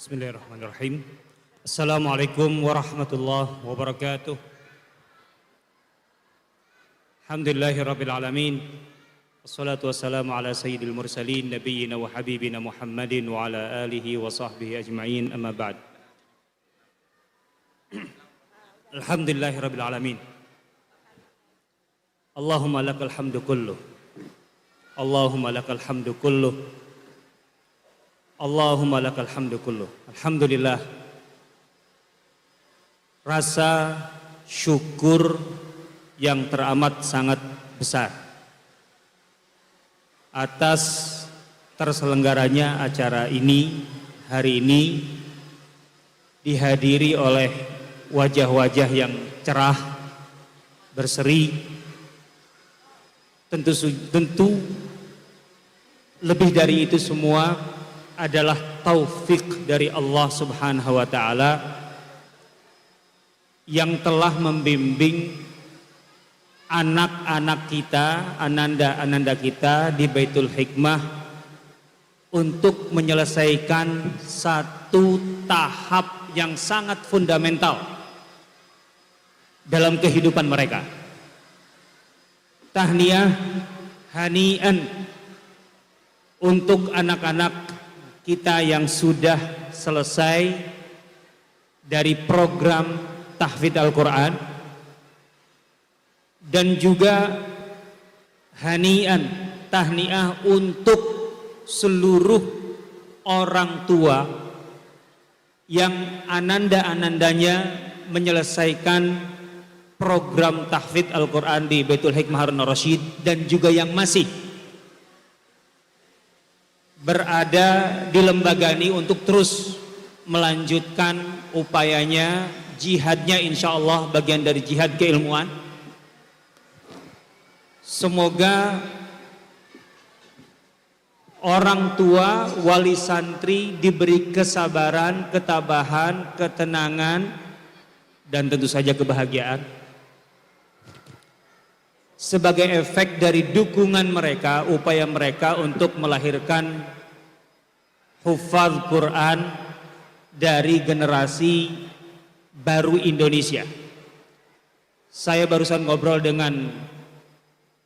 Bismillahirrahmanirrahim. Assalamualaikum warahmatullahi wabarakatuh. Alhamdulillahirabbil alamin. Wassalatu wassalamu ala sayyidil mursalin nabiyyina wa habibina Muhammadin wa ala alihi wa sahbihi ajma'in, amma ba'd. Alhamdulillahirabbil alamin. Allahumma lakal hamdu kulluh. Allahumma lakal hamdu kulluh. Allahumma lakal hamdu kulluh. Alhamdulillah. Rasa syukur yang teramat sangat besar atas terselenggaranya acara ini hari ini, dihadiri oleh wajah-wajah yang cerah, berseri. Tentu lebih dari itu semua adalah taufik dari Allah Subhanahu wa taala yang telah membimbing anak-anak kita, ananda-ananda kita di Baitul Hikmah untuk menyelesaikan satu tahap yang sangat fundamental dalam kehidupan mereka. Tahniyah, hani'an untuk anak-anak kita yang sudah selesai dari program tahfidz Al-Quran, dan juga hani'an, tahniah untuk seluruh orang tua yang ananda-anandanya menyelesaikan program tahfidz Al-Quran di Baitul Hikmah Harun Ar-Rasyid, dan juga yang masih berada di lembaga ini untuk terus melanjutkan upayanya, jihadnya, insya Allah bagian dari jihad keilmuan. Semoga orang tua, wali santri diberi kesabaran, ketabahan, ketenangan, dan tentu saja kebahagiaan sebagai efek dari dukungan mereka, upaya mereka untuk melahirkan hufaz Quran dari generasi baru Indonesia. Saya barusan ngobrol dengan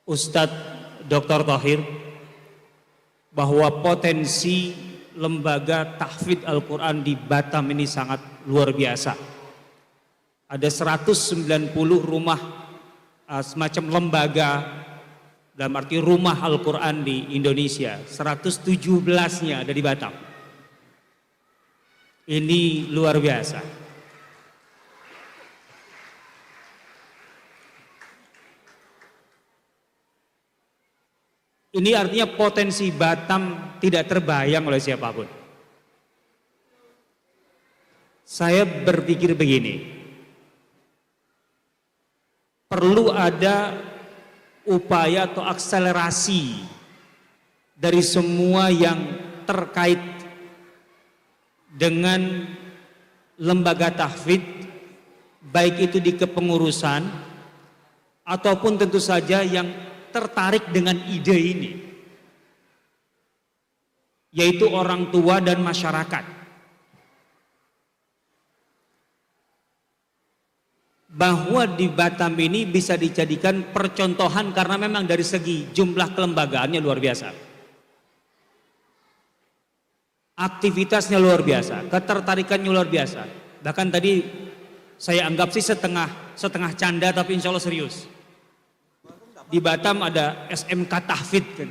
Ustadz Dr. Thohir bahwa potensi lembaga tahfidz Al-Quran di Batam ini sangat luar biasa. Ada 190 rumah semacam lembaga, dalam arti rumah Al-Quran di Indonesia, 117-nya ada di Batam. Ini luar biasa. Ini artinya potensi Batam tidak terbayang oleh siapapun. Saya berpikir begini, perlu ada upaya atau akselerasi dari semua yang terkait dengan lembaga tahfidz, baik itu di kepengurusan ataupun tentu saja yang tertarik dengan ide ini, yaitu orang tua dan masyarakat. Bahwa di Batam ini bisa dijadikan percontohan karena memang dari segi jumlah kelembagaannya luar biasa, aktivitasnya luar biasa, ketertarikannya luar biasa. Bahkan tadi saya anggap sih setengah canda, tapi insya Allah serius. Di Batam ada SMK tahfidz kan?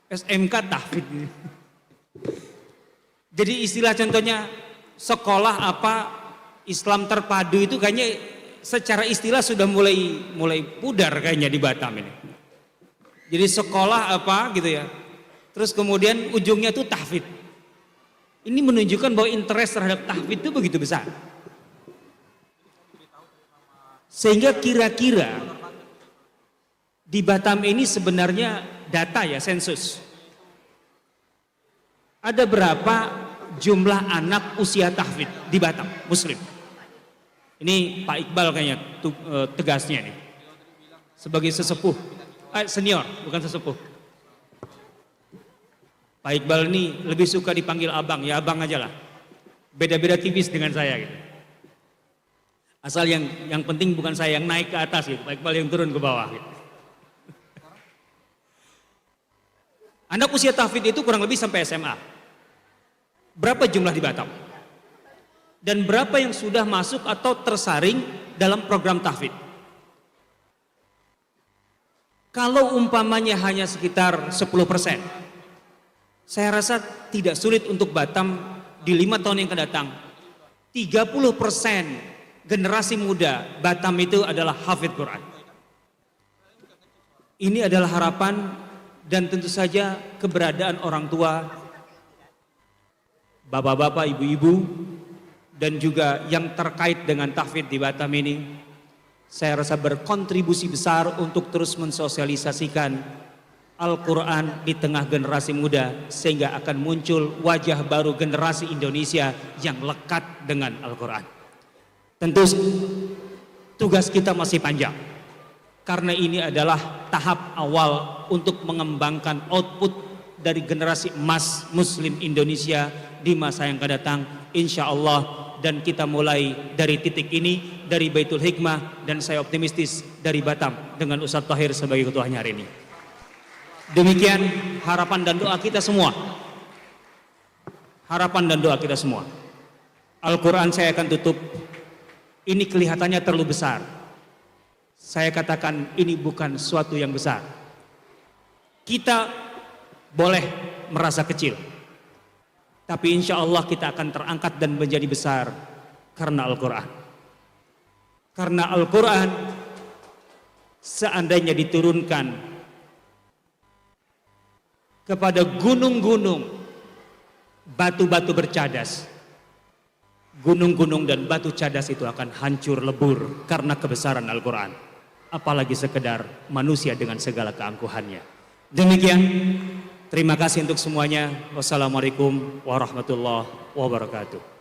SMK tahfidz. Jadi istilah contohnya sekolah apa Islam terpadu itu kayaknya secara istilah sudah mulai pudar kayaknya di Batam ini. Jadi sekolah apa gitu ya, terus kemudian ujungnya tuh tahfidz. Ini menunjukkan bahwa interest terhadap tahfidz itu begitu besar, sehingga kira-kira di Batam ini sebenarnya data ya, sensus, ada berapa jumlah anak usia tahfidz di Batam Muslim? Ini Pak Iqbal kayaknya tegasnya nih, sebagai sesepuh, senior bukan sesepuh. Pak Iqbal ini lebih suka dipanggil abang, ya abang aja lah. Beda-beda tipis dengan saya gitu. Asal yang penting bukan saya yang naik ke atas gitu, Pak Iqbal yang turun ke bawah gitu. Anak usia tahfidz itu kurang lebih sampai SMA. Berapa jumlah di Batam? Dan berapa yang sudah masuk atau tersaring dalam program tahfidz? Kalau umpamanya hanya sekitar 10%, saya rasa tidak sulit untuk Batam di 5 tahun yang akan datang. 30% generasi muda Batam itu adalah hafidz Quran. Ini adalah harapan dan tentu saja keberadaan orang tua, bapak-bapak, ibu-ibu, dan juga yang terkait dengan tahfidz di Batam ini, saya rasa berkontribusi besar untuk terus mensosialisasikan Al-Quran di tengah generasi muda, sehingga akan muncul wajah baru generasi Indonesia yang lekat dengan Al-Quran. Tentu tugas kita masih panjang, karena ini adalah tahap awal untuk mengembangkan output dari generasi emas Muslim Indonesia di masa yang akan datang, insya Allah. Dan kita mulai dari titik ini, dari Baitul Hikmah, dan saya optimistis dari Batam dengan Ustadz Thahir sebagai ketuanya hari ini. Demikian harapan dan doa kita semua. Harapan dan doa kita semua. Al-Quran saya akan tutup. Ini kelihatannya terlalu besar. Saya katakan ini bukan suatu yang besar. Kita boleh merasa kecil, tapi insya Allah kita akan terangkat dan menjadi besar karena Al-Quran. Karena Al-Quran seandainya diturunkan kepada gunung-gunung, batu-batu bercadas, gunung-gunung dan batu cadas itu akan hancur lebur karena kebesaran Al-Quran. Apalagi sekedar manusia dengan segala keangkuhannya. Demikian, terima kasih untuk semuanya. Wassalamualaikum warahmatullahi wabarakatuh.